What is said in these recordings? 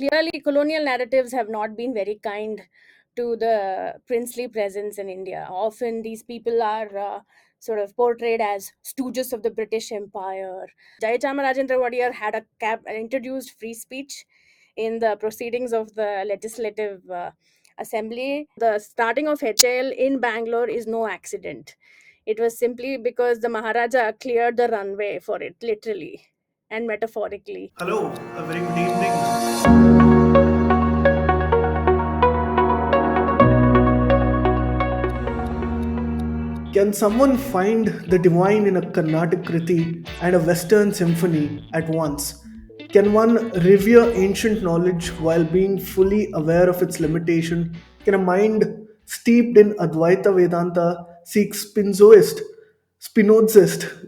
Clearly, colonial narratives have not been very kind to the princely presence in India. Often, these people are sort of portrayed as stooges of the British Empire. Jayachamarajendra Wadiyar had introduced free speech in the proceedings of the legislative assembly. The starting of HAL in Bangalore is no accident. It was simply because the Maharaja cleared the runway for it, literally and metaphorically. Hello, a very good evening. Can someone find the divine in a Carnatic Kriti and a Western Symphony at once? Can one revere ancient knowledge while being fully aware of its limitation? Can a mind steeped in Advaita Vedanta seek Spinozist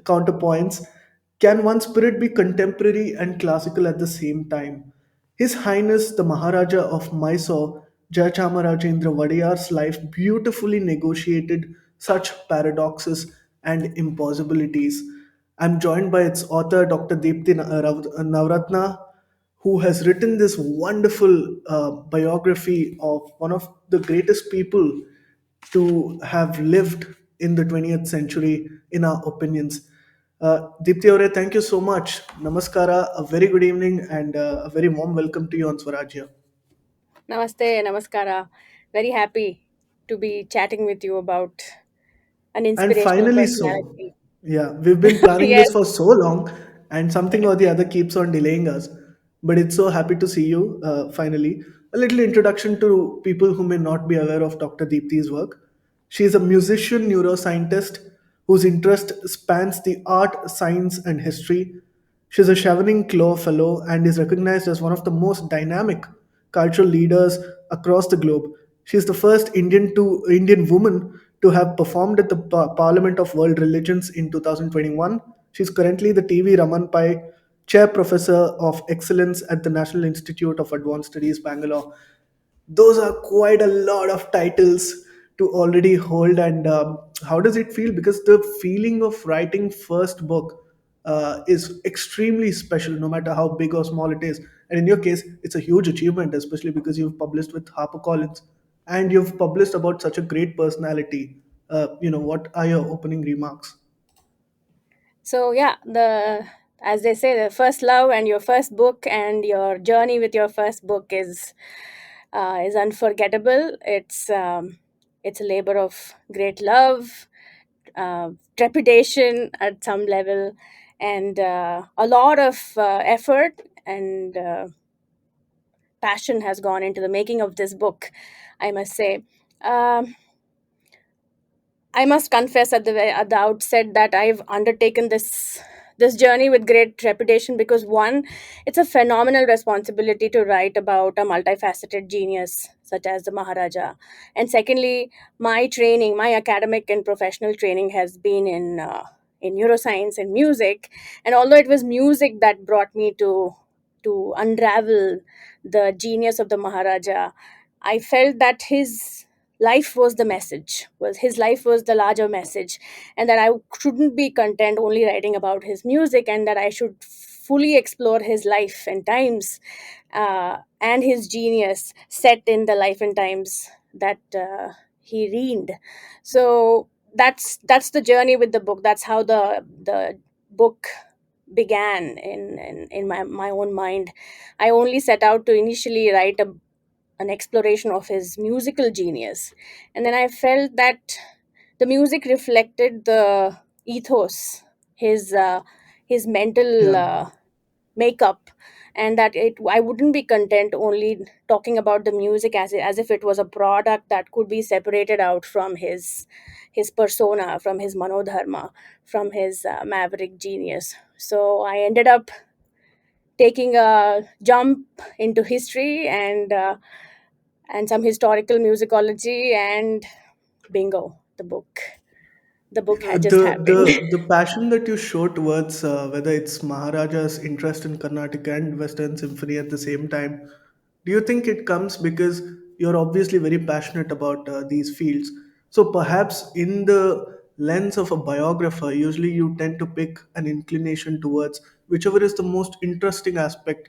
counterpoints? Can one spirit be contemporary and classical at the same time? His Highness the Maharaja of Mysore, Jayachamarajendra Wadiyar's life beautifully negotiated such paradoxes and impossibilities. I'm joined by its author, Dr. Deepti Navaratna, who has written this wonderful biography of one of the greatest people to have lived in the 20th century, in our opinions. Deepti Aure, thank you so much. Namaskara, a very good evening, and a very warm welcome to you on Swarajya. Namaste, namaskara. Very happy to be chatting with you about an And inspirational finally, so, personality. yeah, we've been planning Yes. this for so long, and something or the other keeps on delaying us. But it's so happy to see you finally. A little introduction to people who may not be aware of Dr. Deepti's work. She is a musician neuroscientist whose interest spans the art, science, and history. She is a Chevening Clore Fellow and is recognized as one of the most dynamic cultural leaders across the globe. She is the first Indian woman to have performed at the Parliament of World Religions in 2021. She is currently the TV Raman Pai Chair Professor of Excellence at the National Institute of Advanced Studies, Bangalore. Those are quite a lot of titles to already hold. And how does it feel? Because the feeling of writing first book is extremely special, no matter how big or small it is. And in your case, it's a huge achievement, especially because you've published with HarperCollins and you've published about such a great personality. What are your opening remarks? So yeah, the as they say, the first love and your first book and your journey with your first book is unforgettable. It's a labor of great love, trepidation at some level, and a lot of effort and passion has gone into the making of this book, I must say. Um, I must confess at the outset that I've undertaken this journey with great trepidation because one, it's a phenomenal responsibility to write about a multifaceted genius such as the Maharaja, and secondly, my training, my academic and professional training has been in neuroscience and music, and although it was music that brought me to unravel the genius of the Maharaja, I felt that his life was the larger message, and that I shouldn't be content only writing about his music, and that I should fully explore his life and times, and his genius set in the life and times that he reigned. So that's the journey with the book. That's how the book began in my own mind. I only set out to initially write an exploration of his musical genius, and then I felt that the music reflected the ethos, his uh, his mental Yeah. makeup, and that it I wouldn't be content only talking about the music as if it was a product that could be separated out from his persona, from his manodharma, from his maverick genius. So I ended up taking a jump into history and some historical musicology, and bingo, the book had just The happened. the passion that you show towards whether it's Maharaja's interest in Carnatic and Western Symphony at the same time, do you think it comes because you're obviously very passionate about these fields? So perhaps in the lens of a biographer, usually you tend to pick an inclination towards whichever is the most interesting aspect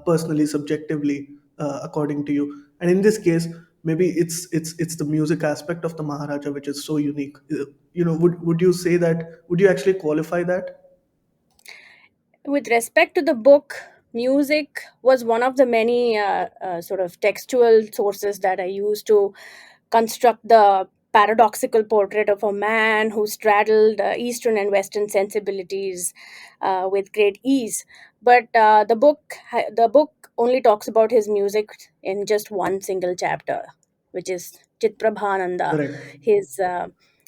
personally, subjectively, according to you. And in this case, maybe it's the music aspect of the Maharaja which is so unique. Would you say that? Would you actually qualify that? With respect to the book, music was one of the many sort of textual sources that I used to construct the paradoxical portrait of a man who straddled Eastern and Western sensibilities with great ease. But the book only talks about his music in just one single chapter, which is Chitprabhananda, Correct. his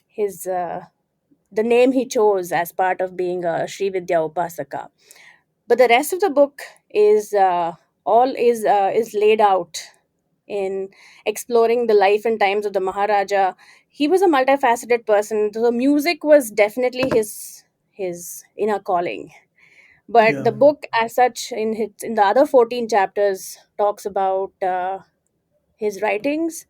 his the name he chose as part of being a Sri Vidya Upasaka. But the rest of the book is all is laid out in exploring the life and times of the Maharaja. He was a multifaceted person. The music was definitely his inner calling. But Yeah. the book, as such, in the other 14 chapters, talks about his writings.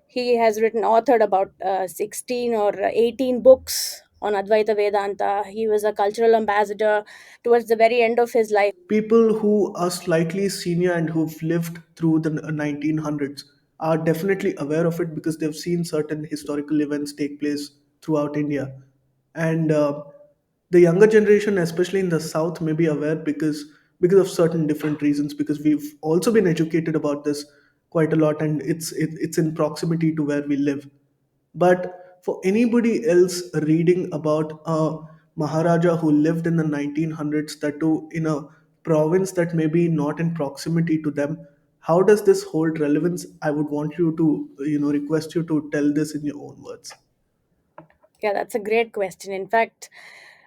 He has authored about 16 or 18 books on Advaita Vedanta. He was a cultural ambassador towards the very end of his life. People who are slightly senior and who've lived through the 1900s are definitely aware of it because they've seen certain historical events take place throughout India. And the younger generation, especially in the South, may be aware because of certain different reasons. Because we've also been educated about this quite a lot, and it's in proximity to where we live. But for anybody else reading about a Maharaja who lived in the 1900s, that too in a province that may be not in proximity to them, how does this hold relevance? I would want you to, request you to tell this in your own words. Yeah, that's a great question. In fact,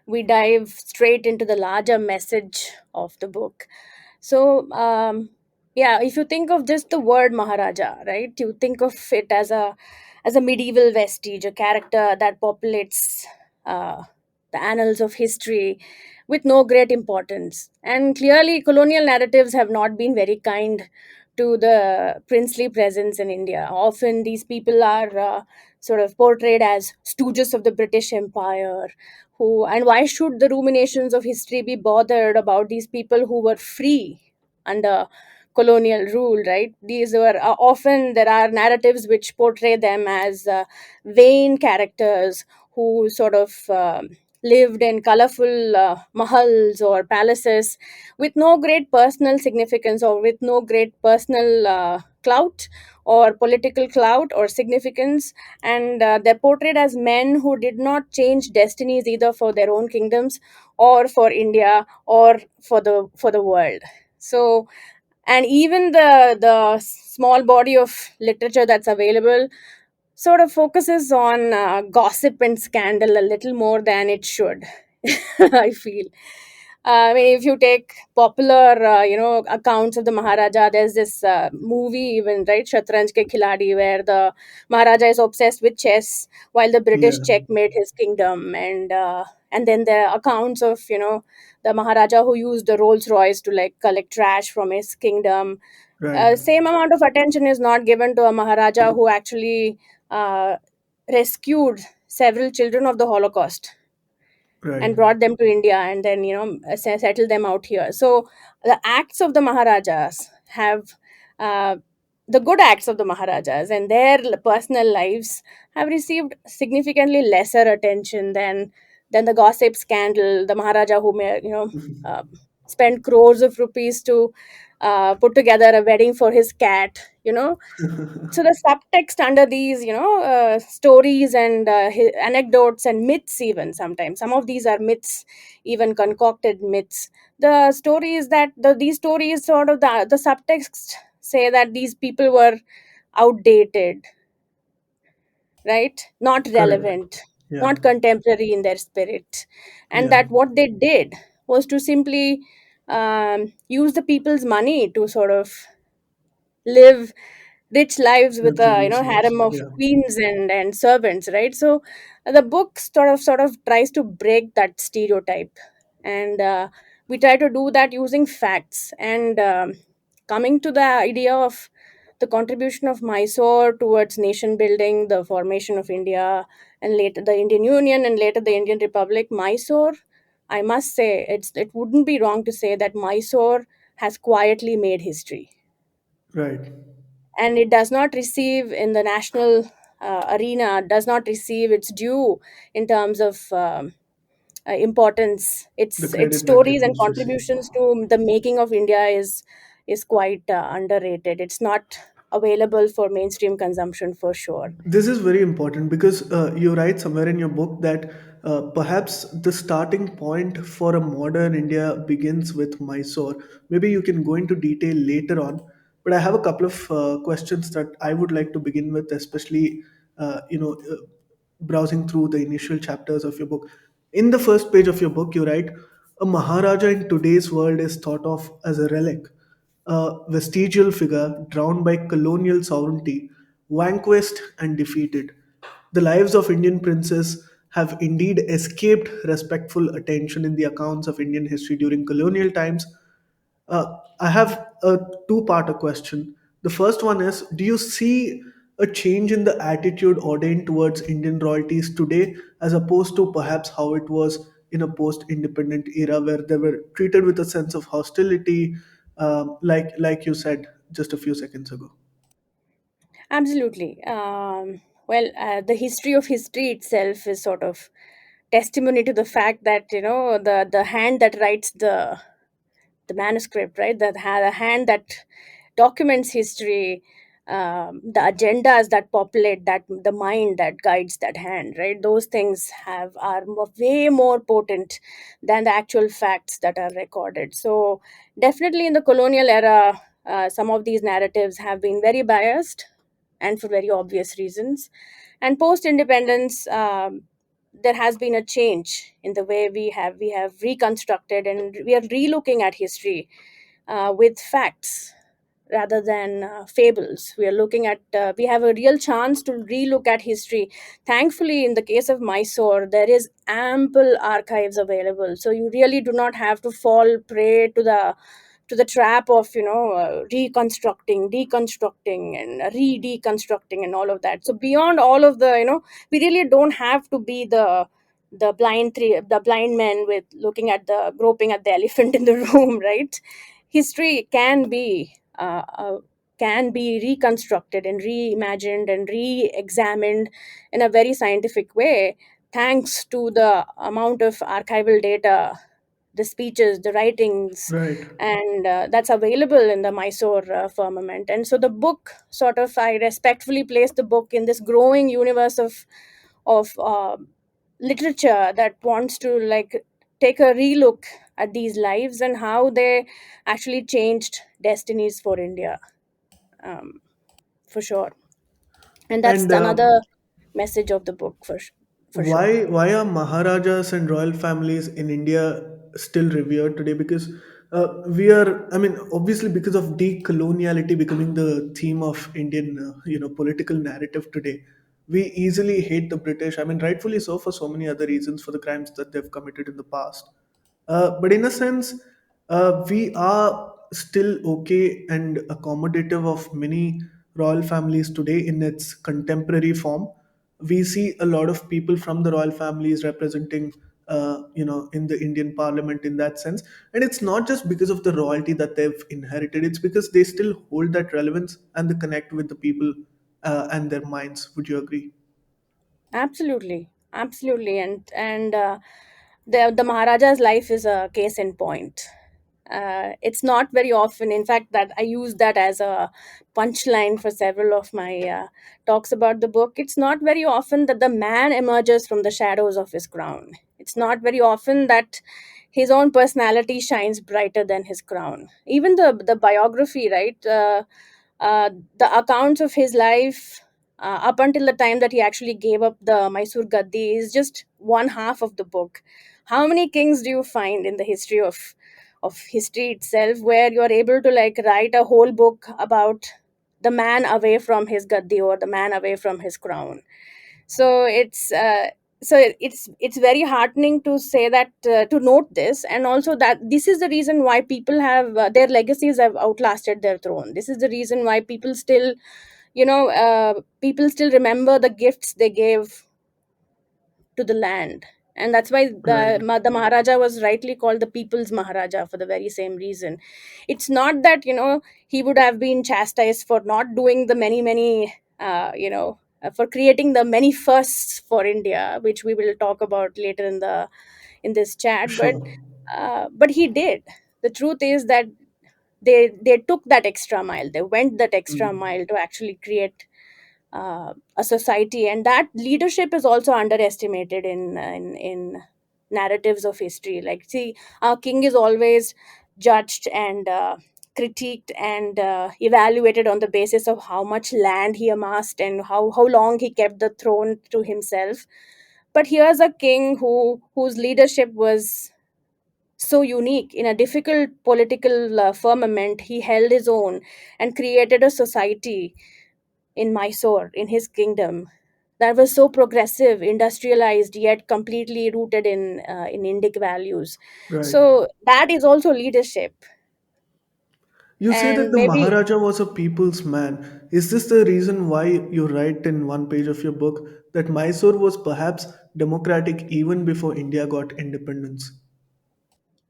we dive straight into the larger message of the book. So, yeah, if you think of just the word Maharaja, right, you think of it as a medieval vestige, a character that populates uh, the annals of history with no great importance. And clearly, colonial narratives have not been very kind to the princely presence in India. Often, these people are sort of portrayed as stooges of the British Empire. And why should the ruminations of history be bothered about these people who were free under colonial rule, right? These were often there are narratives which portray them as vain characters who sort of lived in colorful mahals or palaces with no great personal significance or with no great personal clout or political clout or significance. And they're portrayed as men who did not change destinies either for their own kingdoms or for India or for the world. So, and even the small body of literature that's available sort of focuses on gossip and scandal a little more than it should. I feel. I mean, if you take popular, accounts of the Maharaja, there's this movie even, right, Shatranj ke Khiladi, where the Maharaja is obsessed with chess while the British Yeah. checkmate his kingdom, and then the accounts of the Maharaja who used the Rolls Royce to like collect trash from his kingdom. Right. Same amount of attention is not given to a Maharaja who actually uh, rescued several children of the Holocaust Right. and brought them to India and then settled them out here. So the acts of the Maharajas have uh, the good acts of the Maharajas and their personal lives have received significantly lesser attention than the gossip scandal. The Maharaja who may uh, spend crores of rupees to put together a wedding for his cat. So the subtext under these stories and anecdotes and myths, even sometimes some of these are myths, even concocted myths. The stories that these stories sort of the subtext say that these people were outdated, right, not Correct. relevant, Yeah. not contemporary in their spirit, and Yeah. that what they did was to simply use the people's money to sort of live rich lives with a Luxurious lives. harem of Yeah. queens and servants, right? So the book sort of tries to break that stereotype, and we try to do that using facts and coming to the idea of the contribution of Mysore towards nation building, the formation of India, and later the Indian Union, and later the Indian Republic. Mysore, I must say, it wouldn't be wrong to say that Mysore has quietly made history, Right. and it does not receive in the national arena, does not receive its due in terms of importance. The Its credit that stories it and needs to receive. contributions to the making of India is quite underrated. It's not available for mainstream consumption for sure. This is very important because you write somewhere in your book that perhaps the starting point for a modern India begins with Mysore. Maybe you can go into detail later on, but I have a couple of questions that I would like to begin with, especially browsing through the initial chapters of your book. In the first page of your book, you write, "A Maharaja in today's world is thought of as a relic, a vestigial figure drowned by colonial sovereignty, vanquished and defeated. The lives of Indian princes have indeed escaped respectful attention in the accounts of Indian history during colonial times." I have a two-parter question. The first one is, do you see a change in the attitude ordained towards Indian royalties today, as opposed to perhaps how it was in a post-independent era where they were treated with a sense of hostility, like you said just a few seconds ago? Absolutely. Well, the history of history itself is sort of testimony to the fact that, the hand that writes the manuscript, right? The hand that documents history, the agendas that populate that, the mind that guides that hand, right? Those things are way more potent than the actual facts that are recorded. So definitely in the colonial era, some of these narratives have been very biased, and for very obvious reasons. And post independence, there has been a change in the way we have reconstructed, and we are relooking at history with facts rather than fables. We are looking at, we have a real chance to relook at history. Thankfully, in the case of Mysore, there is ample archives available, so you really do not have to fall prey to the trap of, reconstructing, deconstructing, and re-deconstructing and all of that. So beyond all of the, we really don't have to be the blind men with looking at the groping at the elephant in the room, right? History can be reconstructed and reimagined and re-examined in a very scientific way, thanks to the amount of archival data, the speeches, the writings, Right. and that's available in the Mysore firmament. And so the book sort of, I respectfully place the book in this growing universe of literature that wants to like take a relook at these lives and how they actually changed destinies for India, um, for sure. And that's And another message of the book for sure. why are Maharajas and royal families in India still revered today? Because we are, I mean, obviously because of decoloniality becoming the theme of Indian, political narrative today, we easily hate the British. I mean, rightfully so for so many other reasons, for the crimes that they've committed in the past. But in a sense, we are still okay and accommodative of many royal families today in its contemporary form. We see a lot of people from the royal families representing, in the Indian parliament in that sense. And it's not just because of the royalty that they've inherited, it's because they still hold that relevance and the connect with the people and their minds. Would you agree? Absolutely, absolutely, and the Maharaja's life is a case in point. It's not very often, in fact, that I use that as a punchline for several of my talks about the book. It's not very often that the man emerges from the shadows of his crown. It's not very often that his own personality shines brighter than his crown. Even the biography, right? The accounts of his life up until the time that he actually gave up the Mysore Gaddi is just one half of the book. How many kings do you find in the history of history itself where you are able to like write a whole book about the man away from his gaddi or the man away from his crown? So it's very heartening to say that, to note this, and also that this is the reason why people have, their legacies have outlasted their throne. This is the reason why people still remember the gifts they gave to the land. And that's why Right. the Maharaja was rightly called the people's Maharaja, for the very same reason. It's not that, he would have been chastised for not doing the many for creating the many firsts for India, which we will talk about later in this chat. But Sure. he did. The truth is that they took that extra mile, they went that extra Mm. mile to actually create a society. And that leadership is also underestimated in narratives of history. Like, see, our king is always judged and critiqued and evaluated on the basis of how much land he amassed and how long he kept the throne to himself. But here's a king whose leadership was so unique. In a difficult political firmament, he held his own and created a society in Mysore, in his kingdom, that was so progressive, industrialized, yet completely rooted in Indic values. Right. So that is also leadership. You say that And the maybe, Maharaja was a people's man. Is this the reason why you write in one page of your book that Mysore was perhaps democratic even before India got independence?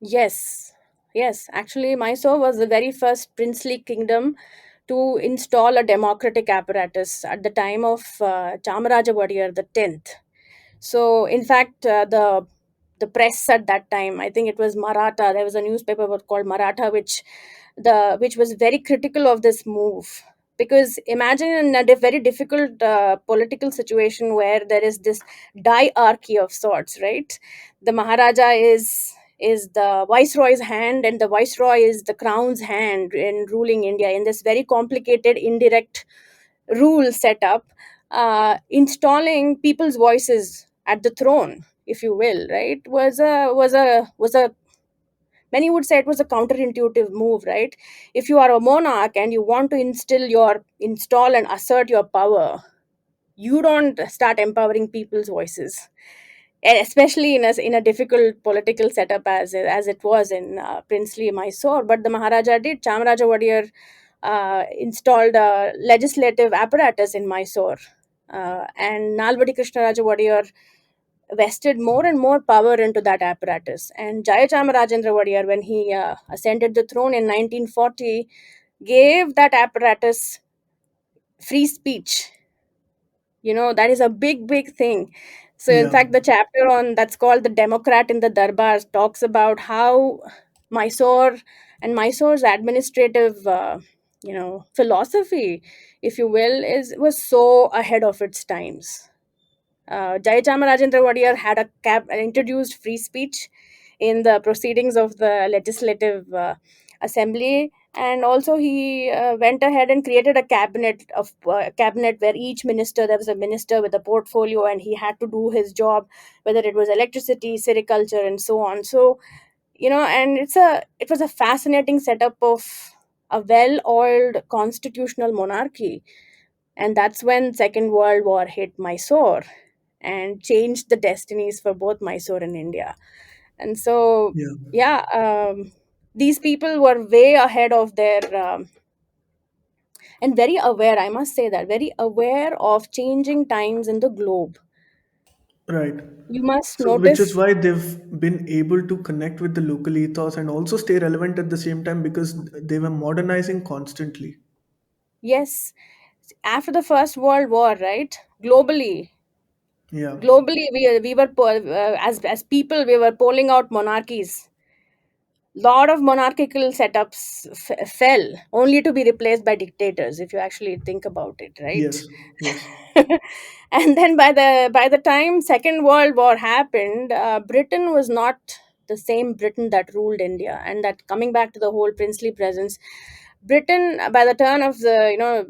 yes, yes, actually, Mysore was the very first princely kingdom to install a democratic apparatus at the time of Chamaraja Wadiyar the 10th. So, in fact, the press at that time, I think it was Maratha. There was a newspaper called Maratha, which was very critical of this move. Because imagine in a very difficult political situation where there is this diarchy of sorts, right? The Maharaja is the viceroy's hand, and the viceroy is the crown's hand in ruling India in this very complicated indirect rule setup, installing people's voices at the throne, if you will, right, was a many would say it was a counterintuitive move, right? If you are a monarch and you want to install and assert your power, you don't start empowering people's voices, especially in a difficult political setup as it was in princely Mysore. But the Maharaja did. Chamaraja Wadiyar installed a legislative apparatus in Mysore, and Nalvadi Krishnaraja Wadiyar vested more and more power into that apparatus. And Jayachamarajendra Wadiyar, when he ascended the throne in 1940, gave that apparatus free speech. That is a big thing. So in Yeah. fact, the chapter on that's called the Democrat in the Darbar talks about how Mysore and Mysore's administrative philosophy, if you will, is was so ahead of its times. Jayachamarajendra Wadiyar had introduced free speech in the proceedings of the legislative assembly, and also he went ahead and created a cabinet where each minister, there was a minister with a portfolio, and he had to do his job, whether it was electricity, sericulture, and so on. So and it was a fascinating setup of a well-oiled constitutional monarchy. And that's when Second World War hit Mysore and changed the destinies for both Mysore and India. And so, Yeah. yeah, these people were way ahead of their and very aware, I must say that, very aware of changing times in the globe. Right. You must So, which is notice, why they've been able to connect with the local ethos and also stay relevant at the same time because they were modernizing constantly. yes, after the First World War, right? Yeah. Globally, we were as people, we were polling out monarchies. Lot of monarchical setups fell only to be replaced by dictators, if you actually think about it, right? Yes. Yes. And then by the time Second World War happened, Britain was not the same Britain that ruled India. And that, coming back to the whole princely presence, Britain, by the turn of the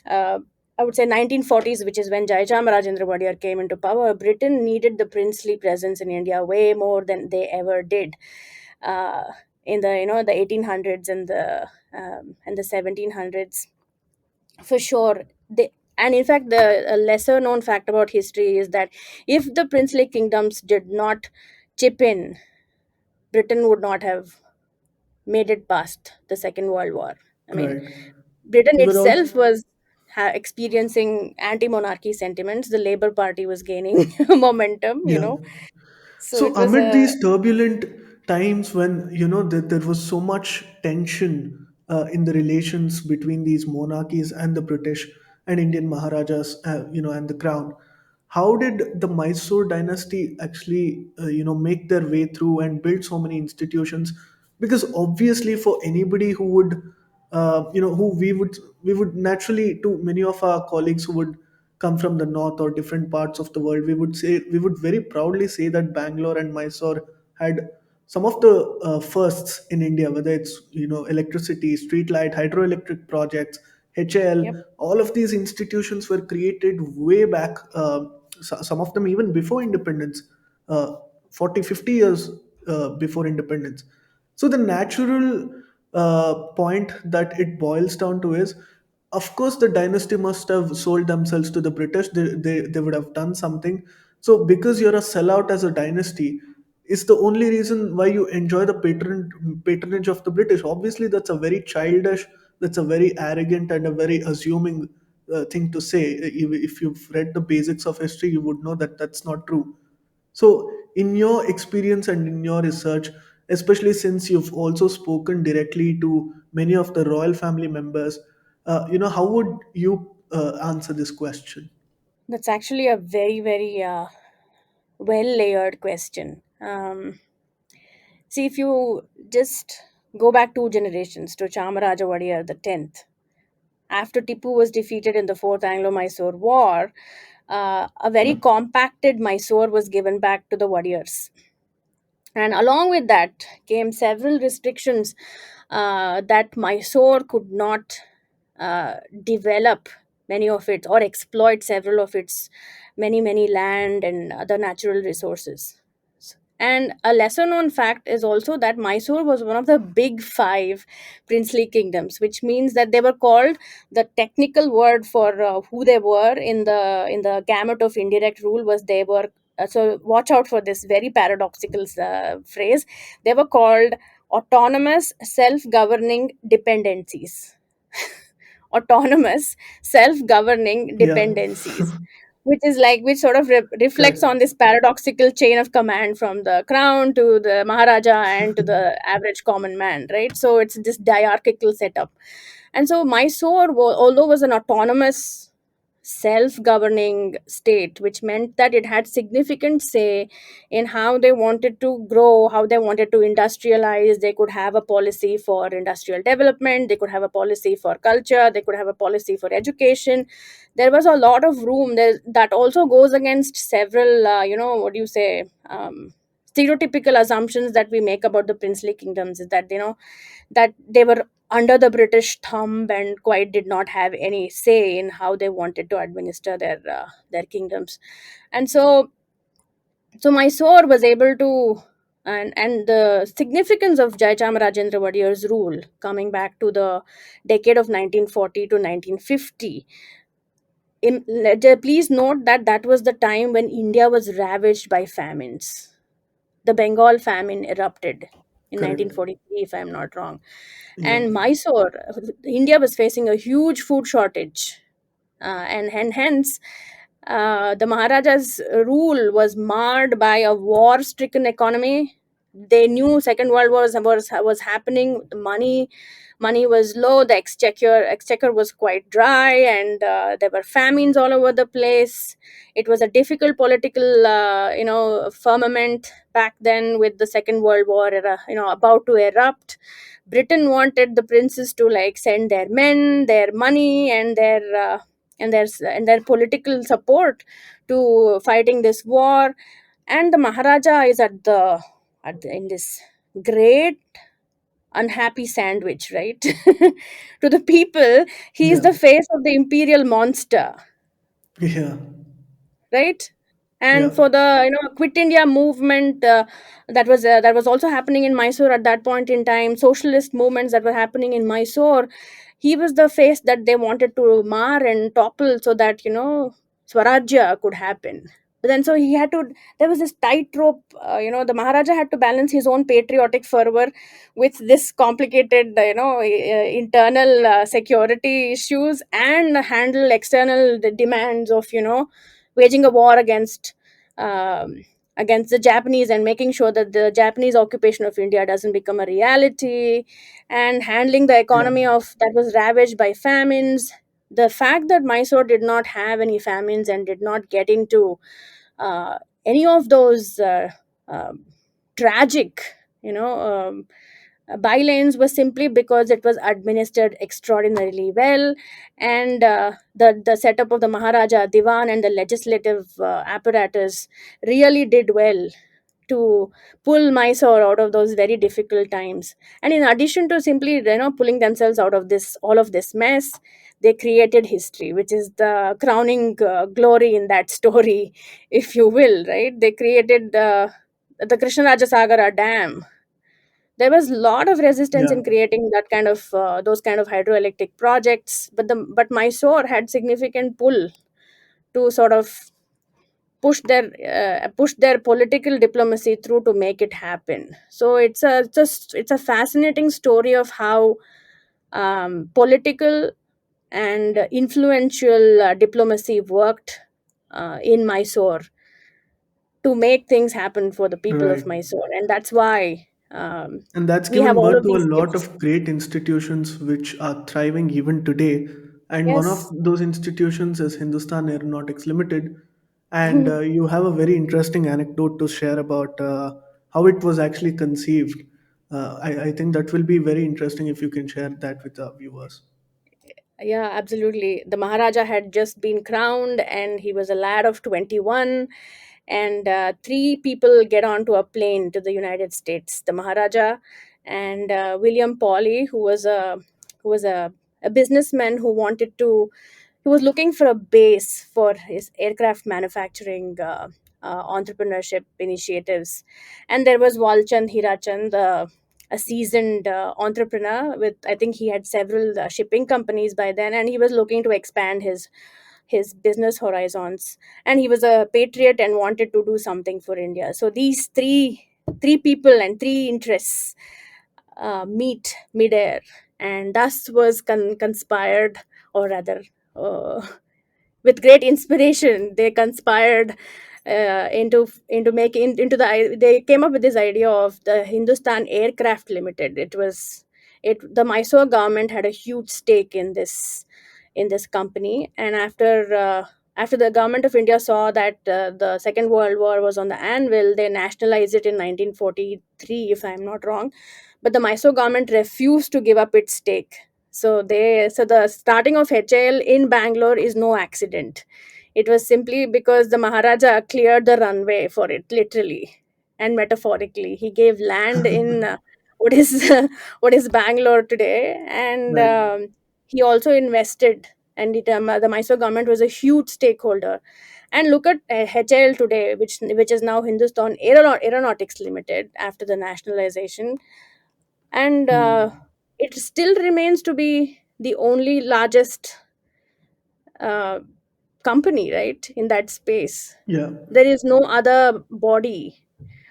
uh, I would say 1940s, which is when Jayachamarajendra Wadiyar came into power, Britain needed the princely presence in India way more than they ever did uh, in the 1800s and the 1700s, for sure. And in fact, the lesser known fact about history is that if the princely kingdoms did not chip in, Britain would not have made it past the Second World War. I mean, Right. Britain You were itself also was experiencing anti-monarchy sentiments. The Labour Party was gaining momentum. yeah. So So it was amid a these turbulent times when there was so much tension in the relations between these monarchies and the British and Indian Maharajas, and the crown, how did the Mysore dynasty actually make their way through and build so many institutions? Because obviously, for anybody who would who we would naturally, to many of our colleagues who would come from the north or different parts of the world, we would very proudly say that Bangalore and Mysore had some of the firsts in India, whether it's electricity, street light, hydroelectric projects, HAL. yep, All of these institutions were created way back. Some of them even before independence, uh, 40, 50 years before independence. So the natural point that it boils down to is, of course, the dynasty must have sold themselves to the British. They would have done something. So because you're a sellout as a dynasty, is the only reason why you enjoy the patronage of the British. Obviously, that's a very childish, that's a very arrogant and a very assuming thing to say. If you've read the basics of history, you would know that that's not true. So, in your experience and in your research, especially since you've also spoken directly to many of the royal family members, how would you answer this question? that's actually a very, very well layered question. See, if you just go back 2 generations to Chamaraja Wadiyar the 10th, after Tipu was defeated in the Fourth Anglo-Mysore War, a very compacted Mysore was given back to the Wadiyars. And along with that came several restrictions that Mysore could not develop many of it or exploit several of its many land and other natural resources. And a lesser known fact is also that Mysore was one of the big five princely kingdoms, which means that they were called, the technical word for who they were in the gamut of indirect rule was they were. So watch out for this very paradoxical phrase. They were called autonomous self-governing dependencies. Autonomous self-governing Yeah, dependencies, which is like, which sort of reflects correct. on this paradoxical chain of command from the crown to the Maharaja and to the average common man, right? So it's this diarchical setup. And so Mysore, although was an autonomous self-governing state, which meant that it had significant say in how they wanted to grow, how they wanted to industrialize. They could have a policy for industrial development, they could have a policy for culture, they could have a policy for education. There was a lot of room there. That also goes against several what do you say, stereotypical assumptions that we make about the princely kingdoms, is that that they were under the British thumb and quite did not have any say in how they wanted to administer their kingdoms. And so Mysore was able to, and the significance of Jayachamarajendra Wadiyar's rule, coming back to the decade of 1940 to 1950. Please note that that was the time when India was ravaged by famines. The Bengal famine erupted in Correct. 1943, if I'm not wrong. Yeah. And Mysore, India was facing a huge food shortage. And hence, the Maharaja's rule was marred by a war-stricken economy. They knew Second World War was happening. The money was low. The exchequer was quite dry, and there were famines all over the place. It was a difficult political firmament back then, with the Second World War era about to erupt. Britain wanted the princes to like send their men, their money, and their political support to fighting this war. And the Maharaja is in this great unhappy sandwich, right? To the people, he is Yeah. the face of the imperial monster, Yeah. right? Yeah. And for the Quit India movement, that was also happening in Mysore at that point in time, socialist movements that were happening in Mysore, he was the face that they wanted to mar and topple so that Swarajya could happen. But then, so he had to, there was this tightrope, the Maharaja had to balance his own patriotic fervor with this complicated internal security issues, and handle external demands of waging a war against um, against the Japanese, and making sure that the Japanese occupation of India doesn't become a reality, and handling the Yeah. economy of that was ravaged by famines. The fact that Mysore did not have any famines and did not get into uh, any of those um tragic, you know, bylanes was simply because it was administered extraordinarily well, and the setup of the Maharaja Diwan and the legislative apparatus really did well to pull Mysore out of those very difficult times. And in addition to simply, pulling themselves out of this all of this mess, they created history, which is the crowning glory in that story, if you will. Right? They created the Krishnarajasagara Dam. There was a lot of resistance Yeah. in creating that kind of those kind of hydroelectric projects, but Mysore had significant pull to sort of push their political diplomacy through to make it happen. So it's a fascinating story of how political and influential diplomacy worked in Mysore to make things happen for the people of Right. Mysore, and that's why And that's we have given all birth of to a these lot gifts. of great institutions which are thriving even today. And one of Yes. those institutions is Hindustan Aeronautics Limited. And you have a very interesting anecdote to share about how it was actually conceived. I think that will be very interesting if you can share that with our viewers. Yeah, absolutely. The Maharaja had just been crowned, and he was a lad of 21. And three people get onto a plane to the United States: the Maharaja and William Pauly, who was a businessman who wanted to. He was looking for a base for his aircraft manufacturing entrepreneurship initiatives. And there was Walchand Hirachand, a seasoned entrepreneur with, I think he had several shipping companies by then, and he was looking to expand his business horizons. And he was a patriot and wanted to do something for India. So these three people and three interests meet midair, and thus was conspired, or rather, uh, with great inspiration, they conspired into making into they came up with this idea of the Hindustan Aircraft Limited. The Mysore government had a huge stake in this company, and after the government of India saw that the Second World War was on the anvil, they nationalized it in 1943, if I'm not wrong. But the Mysore government refused to give up its stake. So the starting of HAL in Bangalore is no accident. It was simply because the Maharaja cleared the runway for it, literally and metaphorically. He gave land in what is what is Bangalore today, and Right. he also invested. And the Mysore government was a huge stakeholder. And look at HAL today, which is now Hindustan Aeronautics Limited after the nationalization, and Hmm. it still remains to be the only largest uh, company, right, in that space. Yeah. There is no other body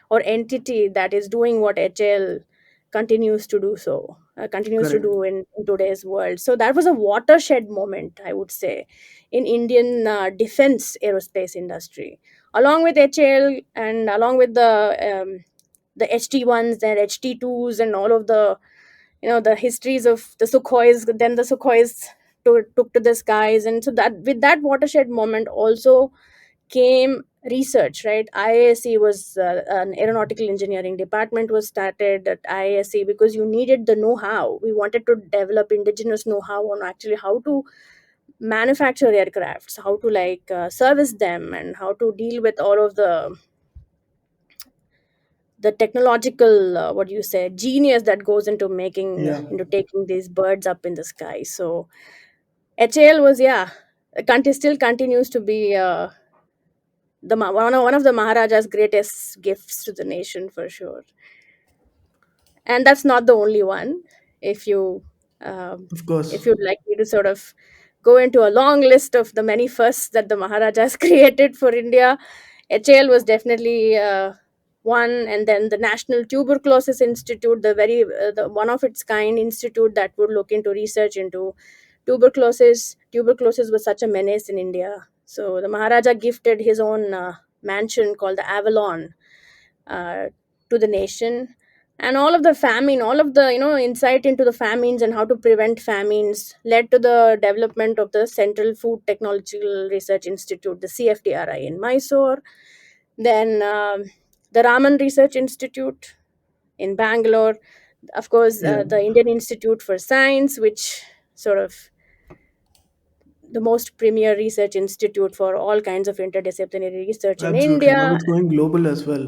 or entity that is doing what HL continues to Correct. do in today's world. So that was a watershed moment, I would say, in Indian defense aerospace industry, along with HL and along with the HT1s and HT2s and all of the, the histories of the Sukhois. Then the Sukhois took to the skies, and so that with that watershed moment also came research, right? IASC was an aeronautical engineering department was started at IASC because you needed the know-how. We wanted to develop indigenous know-how on actually how to manufacture aircrafts, how to service them, and how to deal with all of the technological, what do you say, genius that goes Yeah. into taking these birds up in the sky. So HAL was, yeah, still continues to be one of the Maharaja's greatest gifts to the nation, for sure. And that's not the only one. If you um, Of course. if you'd like me to sort of go into a long list of the many firsts that the Maharajas created for India, HAL was definitely one. And then the National Tuberculosis Institute, the one of its kind institute that would look into research into Tuberculosis was such a menace in India. So the Maharaja gifted his own mansion called the Avalon uh, to the nation. And all of the famine, all of the insight into the famines and how to prevent famines led to the development of the Central Food Technological Research Institute, the CFTRI, in Mysore. Then the Raman Research Institute in Bangalore. Of course, Yeah, the Indian Institute for Science, which sort of the most premier research institute for all kinds of interdisciplinary research in absolutely. Now India. it's going global as well.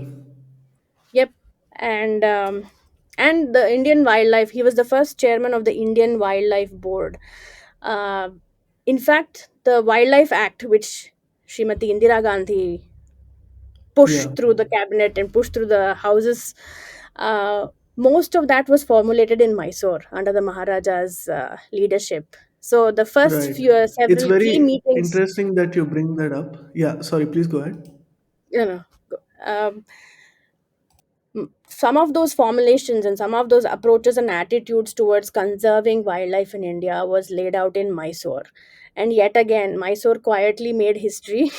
Yep. And the Indian Wildlife. He was the first chairman of the Indian Wildlife Board. Uh, in fact, the Wildlife Act, which Srimati Indira Gandhi Yeah, pushed through the cabinet and pushed through the houses, uh, most of that was formulated in Mysore under the Maharaja's leadership. So the first right. few It's several key very meetings, interesting that you bring that up. Yeah, sorry, please go ahead. you know, um, some of those formulations and some of those approaches and attitudes towards conserving wildlife in India was laid out in Mysore. And yet again, Mysore quietly made history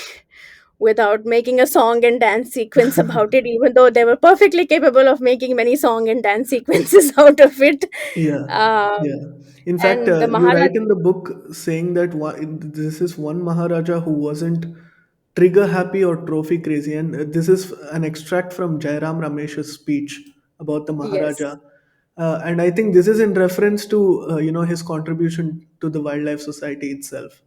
without making a song and dance sequence about it, even though they were perfectly capable of making many song and dance sequences out of it. Yeah, Um, yeah. In fact, and the you Maharaja, write in the book saying that this is one Maharaja who wasn't trigger happy or trophy crazy, and this is an extract from Jairam Ramesh's speech about the yes, Maharaja, and I think this is in reference to his contribution to the wildlife society itself,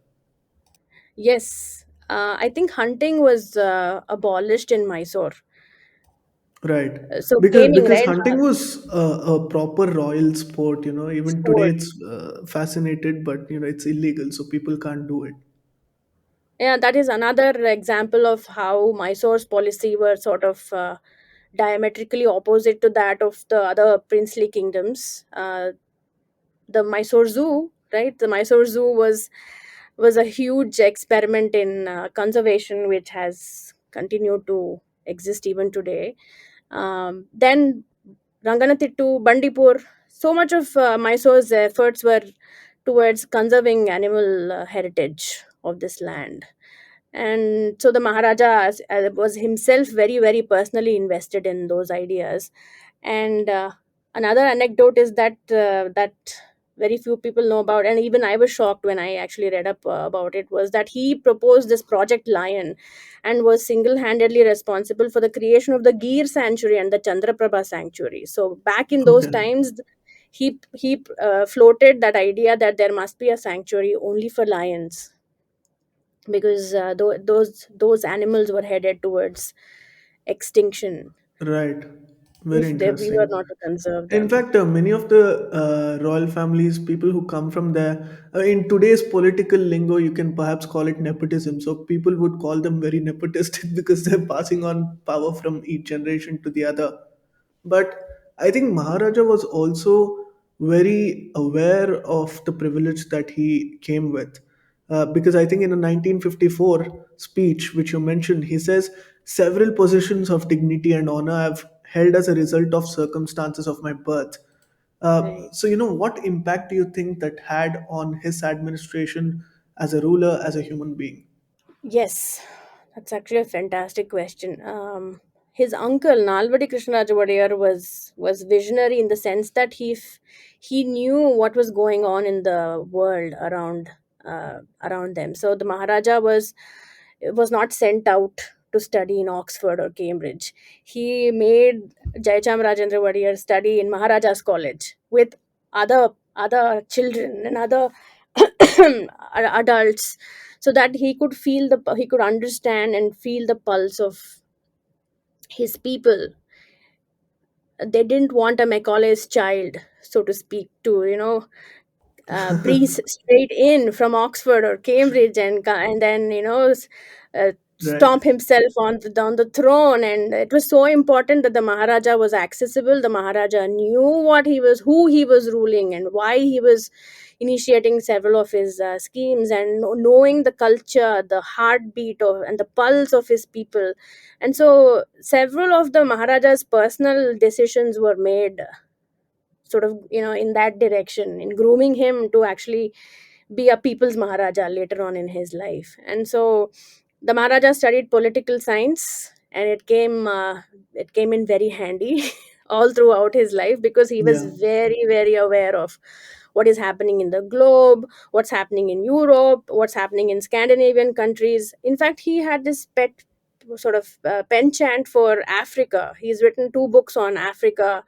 yes. I think hunting was abolished in Mysore. right? So Because gaming, because right? hunting was a proper royal sport. Even today Sport. it's fascinated, but it's illegal, so people can't do it. Yeah, that is another example of how Mysore's policy were sort of diametrically opposite to that of the other princely kingdoms. The Mysore Zoo, right? The Mysore Zoo was a huge experiment in conservation, which has continued to exist even today. Then Ranganatittu, Bandipur, so much of Mysore's efforts were towards conserving animal heritage of this land. And so the Maharaja was himself very, very personally invested in those ideas. And another anecdote is that very few people know about, and even I was shocked when I actually read up about it, was that he proposed this Project Lion and was single-handedly responsible for the creation of the Gir sanctuary and the Chandraprabha sanctuary. So back in those Okay. times, he floated that idea that there must be a sanctuary only for lions, because those animals were headed towards extinction Right. Very if we were interesting. not to conserve In them. fact, many of the royal families, people who come from there, in today's political lingo, you can perhaps call it nepotism. So people would call them very nepotistic because they're passing on power from each generation to the other. But I think Maharaja was also very aware of the privilege that he came with. Because I think in a 1954 speech, which you mentioned, he says, several positions of dignity and honor I've held as a result of circumstances of my birth. Right. So, what impact do you think that had on his administration as a ruler, as a human being? Yes, that's actually a fantastic question. His uncle Nalvadi Krishnaraja Wadiyar was visionary in the sense that he knew what was going on in the world around them. So the Maharaja was not sent out to study in Oxford or Cambridge. He made Jayachamarajendra Wadiyar study in Maharaja's College with other children and other adults, so that he could understand and feel the pulse of his people. They didn't want a Macaulay's child, so to speak, to breeze straight in from Oxford or Cambridge and then Right, stomp himself on the throne. And it was so important that the Maharaja was accessible. The Maharaja knew who he was ruling, and why he was initiating several of his schemes, and knowing the culture, the heartbeat of and the pulse of his people. And so several of the Maharaja's personal decisions were made sort of in that direction, in grooming him to actually be a people's Maharaja later on in his life. And so the Maharaja studied political science and it came in very handy all throughout his life, because he was Yeah. very, very aware of what is happening in the globe, what's happening in Europe, what's happening in Scandinavian countries. In fact, he had this pet sort of penchant for Africa. He's written two books on Africa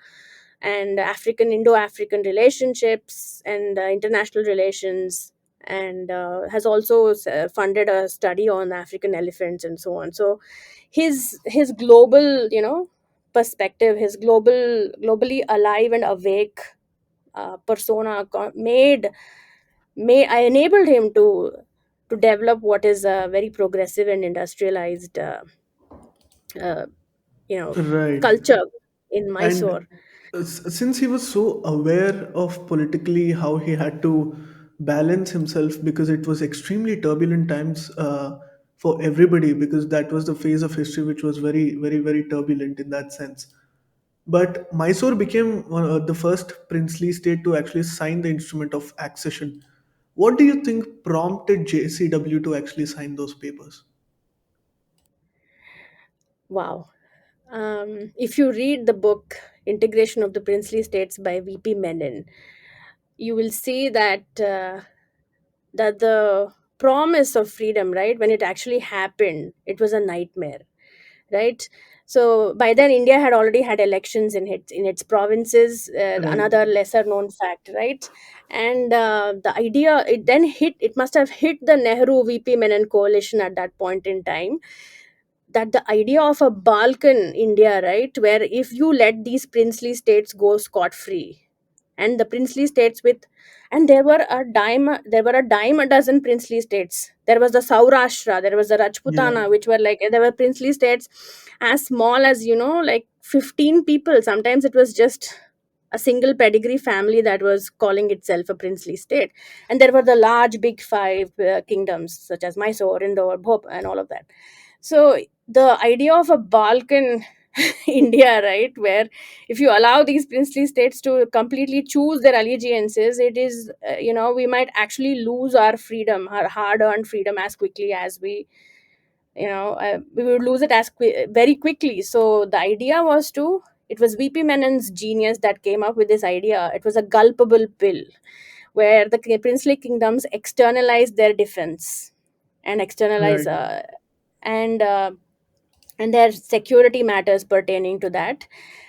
and African Indo-African relationships and international relations, and has also funded a study on African elephants and so on. So his global, perspective, his globally alive and awake persona enabled him to develop what is a very progressive and industrialized uh, you know Right. culture in And Mysore. since he was so aware of politically how he had to balance himself, because it was extremely turbulent times for everybody, because that was the phase of history which was very, very, very turbulent in that sense. But Mysore became the first princely state to actually sign the instrument of accession. What do you think prompted JCW to actually sign those papers? Wow. If you read the book Integration of the Princely States by VP Menon, you will see that the promise of freedom, right, when it actually happened, it was a nightmare, right? So by then India had already had elections in its provinces, Right. another lesser known fact, right? And the idea, it must have hit the Nehru VP Menon coalition at that point in time, that the idea of a Balkan India, right, where if you let these princely states go scot free, and the princely states with, and there were a dime a dozen princely states. There was the Saurashtra, there was the Yeah. Rajputana, which were like, there were princely states as small as, like 15 people. Sometimes it was just a single pedigree family that was calling itself a princely state. And there were the large big five kingdoms such as Mysore, Indore, Bhop, and all of that. So the idea of a Balkan India, right, where if you allow these princely states to completely choose their allegiances, it is, we might actually lose our freedom, our hard earned freedom, as quickly as we would lose it very quickly. So the idea was it was VP Menon's genius that came up with this idea. It was a gulpable pill where the princely kingdoms externalize their defense and externalize Right. and uh, and their security matters pertaining to that,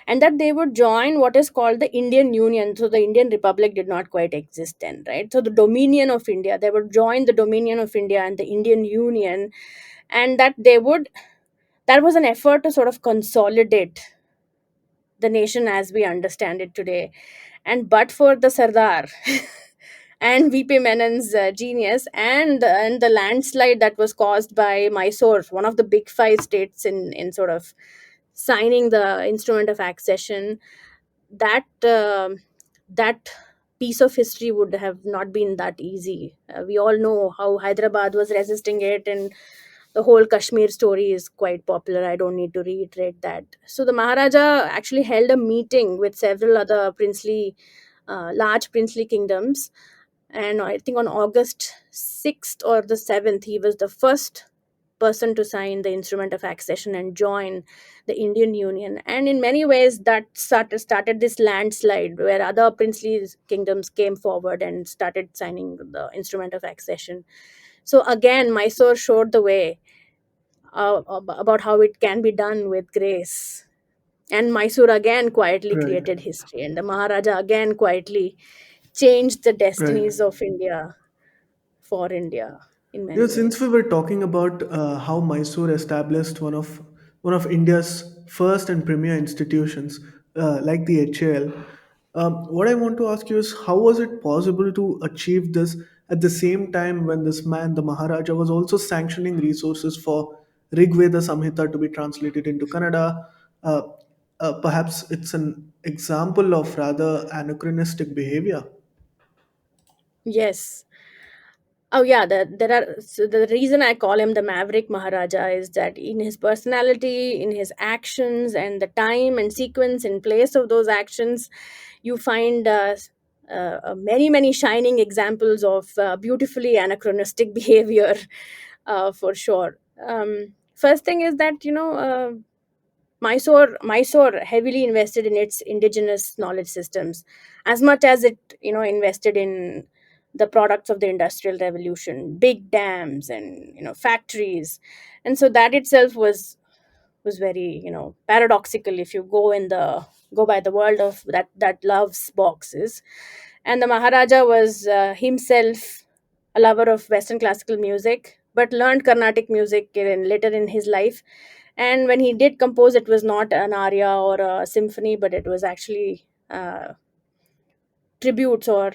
and that they would join what is called the Indian Union. So the Indian Republic did not quite exist then, right? So the Dominion of India, they would join the Dominion of India and the Indian Union, and that was an effort to sort of consolidate the nation as we understand it today. And but for the Sardar and VP Menon's genius, and the landslide that was caused by Mysore, one of the big five states in sort of signing the instrument of accession, that that piece of history would have not been that easy. We all know how Hyderabad was resisting it, and the whole Kashmir story is quite popular. I don't need to reiterate that. So the Maharaja actually held a meeting with several other large princely kingdoms, and I think on August 6th or the 7th, he was the first person to sign the instrument of accession and join the Indian Union. And in many ways, that started this landslide where other princely kingdoms came forward and started signing the instrument of accession. So again, Mysore showed the way about how it can be done with grace. And Mysore again quietly Right. created history, and the Maharaja again quietly changed the Right. destinies of India for India in many Since we ways. were talking about how Mysore established one of India's first and premier institutions, like the HAL, what I want to ask you is how was it possible to achieve this at the same time when this man, the Maharaja, was also sanctioning resources for Rig Veda Samhita to be translated into Kannada? Uh, Perhaps it's an example of rather anachronistic behavior. Yes. Oh yeah, the reason I call him the Maverick Maharaja is that in his personality, in his actions, and the time and sequence and place of those actions, you find many, many shining examples of beautifully anachronistic behavior, for sure. First thing is that, Mysore heavily invested in its indigenous knowledge systems as much as it, invested in the products of the industrial revolution, big dams and, factories. And so that itself was very, paradoxical if you go by the world of that loves boxes. And the Maharaja was himself a lover of Western classical music, but learned Carnatic music later in his life. And when he did compose, it was not an aria or a symphony, but it was actually tributes or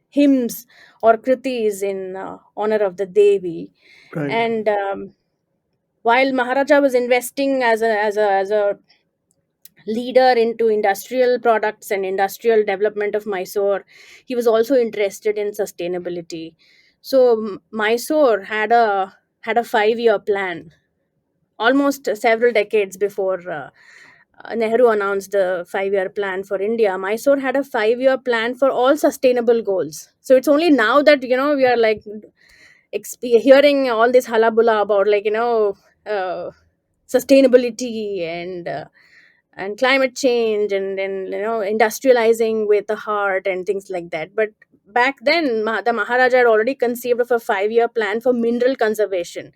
hymns or kritis in honor of the Devi. Right. And while Maharaja was investing as a leader into industrial products and industrial development of Mysore, he was also interested in sustainability. So Mysore had a 5-year plan, almost several decades before Nehru announced the 5-year plan for India. Mysore had a 5-year plan for all sustainable goals. So it's only now that, we are like hearing all this halabula about, like, uh, sustainability and climate change and industrializing with the heart and things like that. But back then, the Maharaja had already conceived of a 5-year plan for mineral conservation.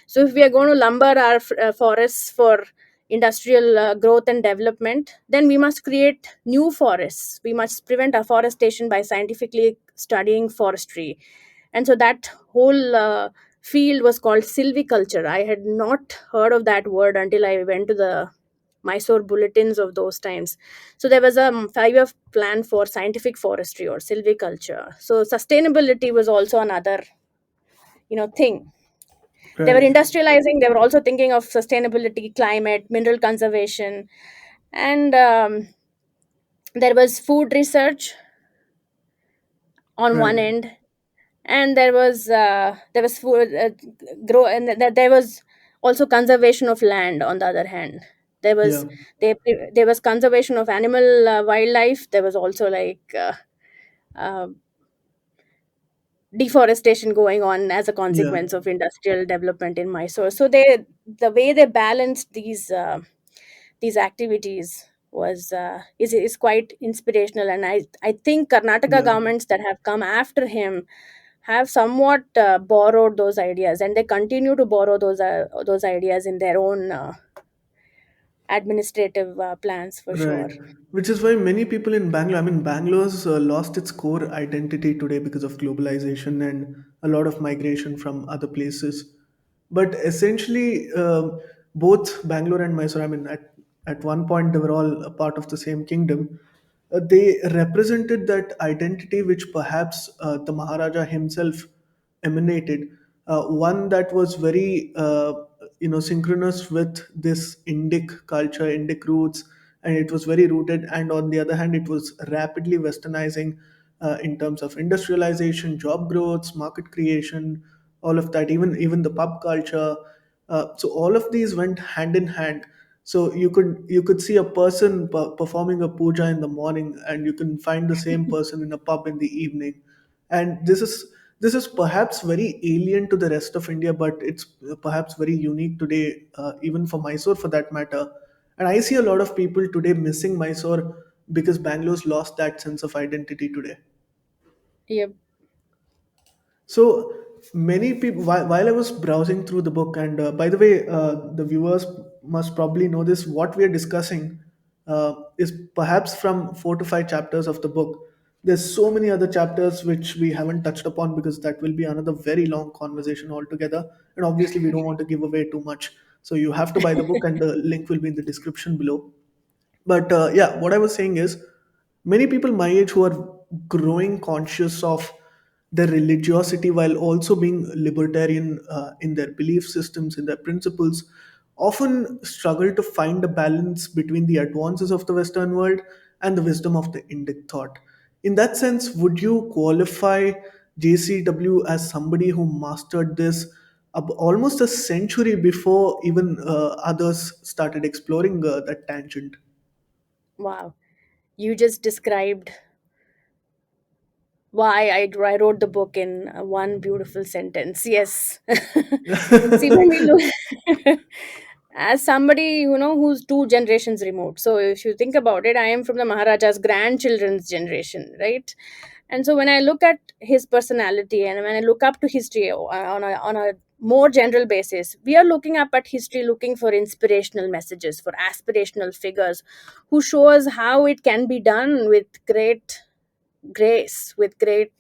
So if we are going to lumber our forests for industrial growth and development, then we must create new forests. We must prevent afforestation by scientifically studying forestry. And so that whole field was called silviculture. I had not heard of that word until I went to the Mysore bulletins of those times. So there was a 5-year plan for scientific forestry or silviculture. So sustainability was also another, thing. They were Right. industrializing. They were also thinking of sustainability, climate, mineral conservation, and there was food research on Right. one end, and there was food grow, and there was also conservation of land on the other hand. There Yeah. was there was conservation of animal wildlife. There was also like uh, deforestation going on as a Yeah. consequence of industrial development in Mysore. So the way they balanced these activities is quite inspirational. And I think Karnataka Yeah. governments that have come after him have somewhat borrowed those ideas, and they continue to borrow those ideas in their own administrative plans for sure. Right. Which is why many people in Bangalore, I mean, Bangalore's lost its core identity today because of globalization and a lot of migration from other places. But essentially, both Bangalore and Mysore, I mean, at one point they were all a part of the same kingdom. They represented that identity which perhaps the Maharaja himself emanated, one that was very synchronous with this Indic culture, Indic roots, and it was very rooted. And on the other hand, it was rapidly westernizing in terms of industrialization, job growth, market creation, all of that. Even the pub culture. So all of these went hand in hand. So you could see a person performing a puja in the morning, and you can find the same person in a pub in the evening. And this is perhaps very alien to the rest of India, but it's perhaps very unique today, even for Mysore for that matter. And I see a lot of people today missing Mysore because Bangalore's lost that sense of identity today. Yep. So many people, while I was browsing through the book, and by the way, the viewers must probably know this, what we are discussing is perhaps from 4 to 5 chapters of the book. There's so many other chapters which we haven't touched upon because that will be another very long conversation altogether. And obviously, we don't want to give away too much. So you have to buy the book, and the link will be in the description below. But yeah, what I was saying is, many people my age who are growing conscious of their religiosity while also being libertarian in their belief systems, in their principles, often struggle to find a balance between the advances of the Western world and the wisdom of the Indic thought. In that sense, would you qualify JCW as somebody who mastered this almost a century before even others started exploring that tangent? Wow. You just described I wrote the book in one beautiful sentence. Yes. See, when we look, as somebody, who's two generations removed. So if you think about it, I am from the Maharaja's grandchildren's generation, right? And so when I look at his personality and when I look up to history on a more general basis, we are looking up at history looking for inspirational messages, for aspirational figures who show us how it can be done with great grace, with great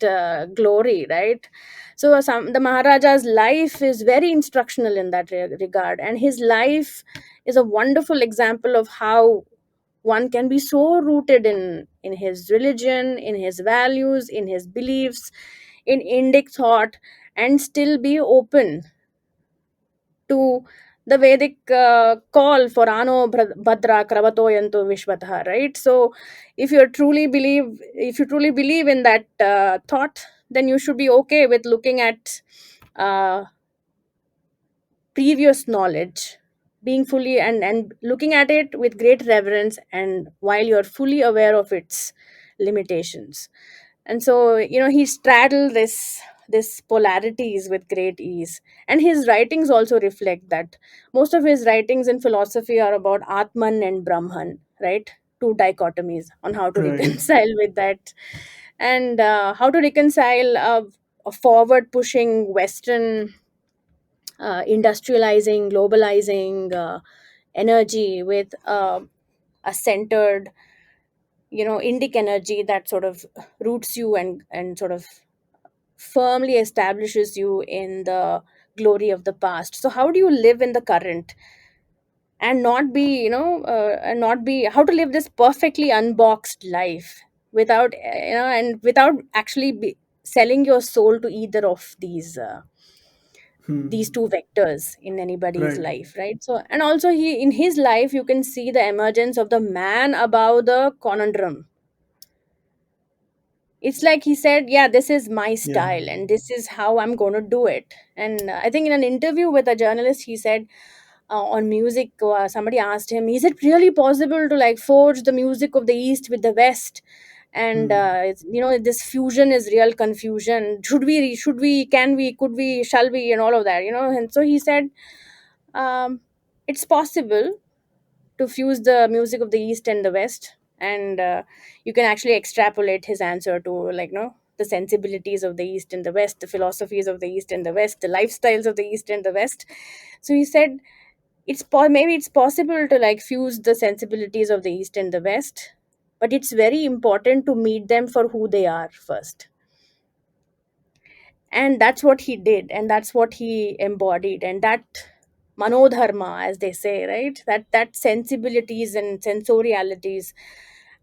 glory, right? So the Maharaja's life is very instructional in that regard, and his life is a wonderful example of how one can be so rooted in his religion, in his values, in his beliefs, in Indic thought, and still be open to the Vedic call for Ano Bhadra Kravatoyanto Vishvatah, right? So, if you truly believe in that thought, then you should be okay with looking at uh, previous knowledge, being fully and looking at it with great reverence, and while you're fully aware of its limitations. And so he straddled this polarities with great ease, and his writings also reflect that. Most of his writings in philosophy are about Atman and Brahman, right? Two dichotomies on how to Right. reconcile with that, and how to reconcile a forward pushing Western industrializing, globalizing energy with a centered, Indic energy that sort of roots you and sort of firmly establishes you in the glory of the past. So how do you live in the current and not be, and not be, how to live this perfectly unboxed life without, and without actually selling your soul to either of these two vectors in anybody's Right. life, right? So, and also he in his life you can see the emergence of the man above the conundrum. It's like he said, yeah, this is my Yeah. style and this is how I'm going to do it. And I think in an interview with a journalist he said, on music, somebody asked him, is it really possible to like forge the music of the east with the west? And this fusion is real confusion. Should we, can we, could we, shall we, and all of that, and so he said, it's possible to fuse the music of the east and the west, and you can actually extrapolate his answer to, like, the sensibilities of the east and the west, the philosophies of the east and the west, the lifestyles of the east and the west. So he said, maybe it's possible to like fuse the sensibilities of the east and the west, but it's very important to meet them for who they are first. And that's what he did, and that's what he embodied, and that manodharma, as they say, right, that sensibilities and sensorialities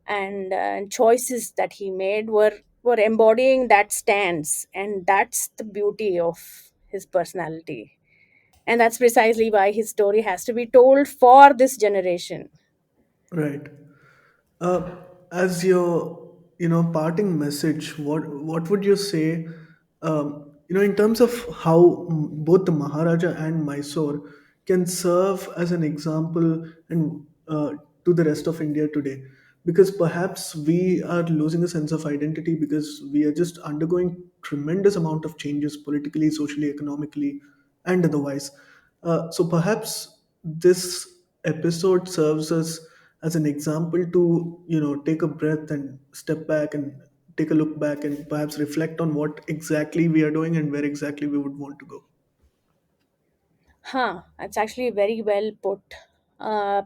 and choices that he made were embodying that stance, and that's the beauty of his personality. And that's precisely why his story has to be told for this generation. Right. Uh, as your parting message, what would you say? In terms of how both the Maharaja and Mysore can serve as an example and to the rest of India today, because perhaps we are losing a sense of identity because we are just undergoing tremendous amount of changes politically, socially, economically, and otherwise. So perhaps this episode serves us as an example to take a breath and step back and take a look back and perhaps reflect on what exactly we are doing and where exactly we would want to go. That's actually very well put. uh,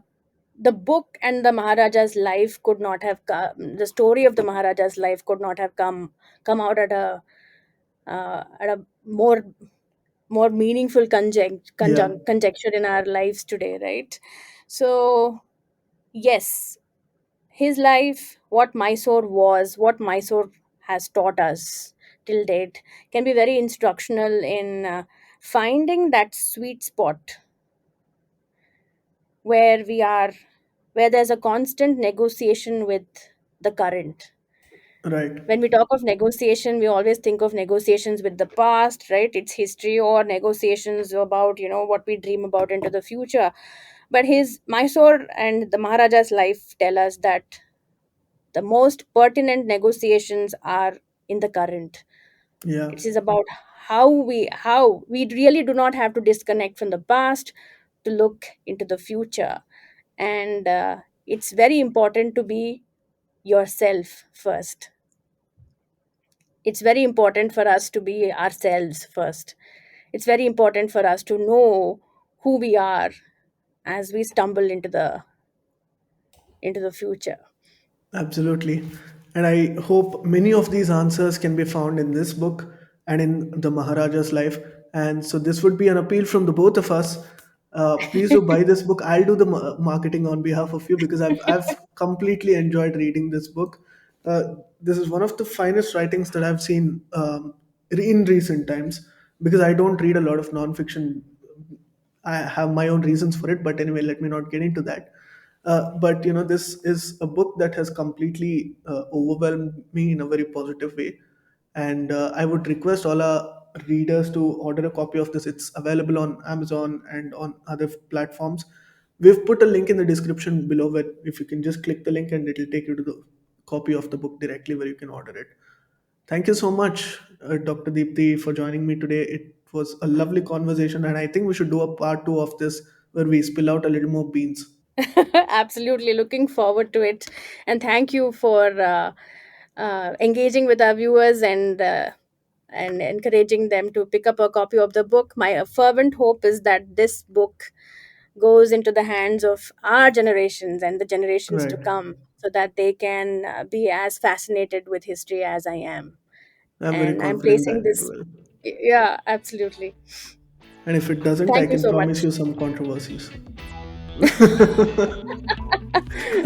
the book and the Maharaja's life could not have come, the story of the Maharaja's life could not have come out at a more meaningful Yeah. conjecture in our lives today, right? So yes, his life, what Mysore was, what Mysore has taught us till date, can be very instructional in finding that sweet spot where we are, where there's a constant negotiation with the current. Right. When we talk of negotiation, we always think of negotiations with the past, right? It's history, or negotiations about, what we dream about into the future. But his Mysore and the Maharaja's life tell us that the most pertinent negotiations are in the current. Yeah, It is about how we really do not have to disconnect from the past to look into the future. And it's very important to be yourself first. It's very important for us to be ourselves first. It's very important for us to know who we are as we stumble into the future. absolutely. And I hope many of these answers can be found in this book and in the Maharaja's life. And so this would be an appeal from the both of us. Please do buy this book. I'll do the marketing on behalf of you because I've completely enjoyed reading this book. This is one of the finest writings that I've seen in recent times, because I don't read a lot of nonfiction. I have my own reasons for it, but anyway, let me not get into that. But this is a book that has completely overwhelmed me in a very positive way, and I would request all our readers to order a copy of this. It's available on Amazon and on other platforms. We've put a link in the description below, where if you can just click the link and it'll take you to the copy of the book directly where you can order it. Thank you so much, Dr. Deepti, for joining me today. It was a lovely conversation, and I think we should do a part two of this where we spill out a little more beans. Absolutely looking forward to it. And thank you for engaging with our viewers and encouraging them to pick up a copy of the book. My fervent hope is that this book goes into the hands of our generations and the generations to Right. come, so that they can be as fascinated with history as I am. I'm very And I'm confident placing that it this. will. Yeah, absolutely. And if it doesn't, I Thank you can so promise much. you some controversies.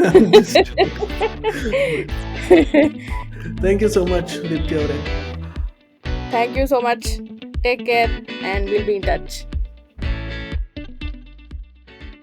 I'm just joking. But thank you so much, Deepti Aure. Thank you so much. Take care, and we'll be in touch.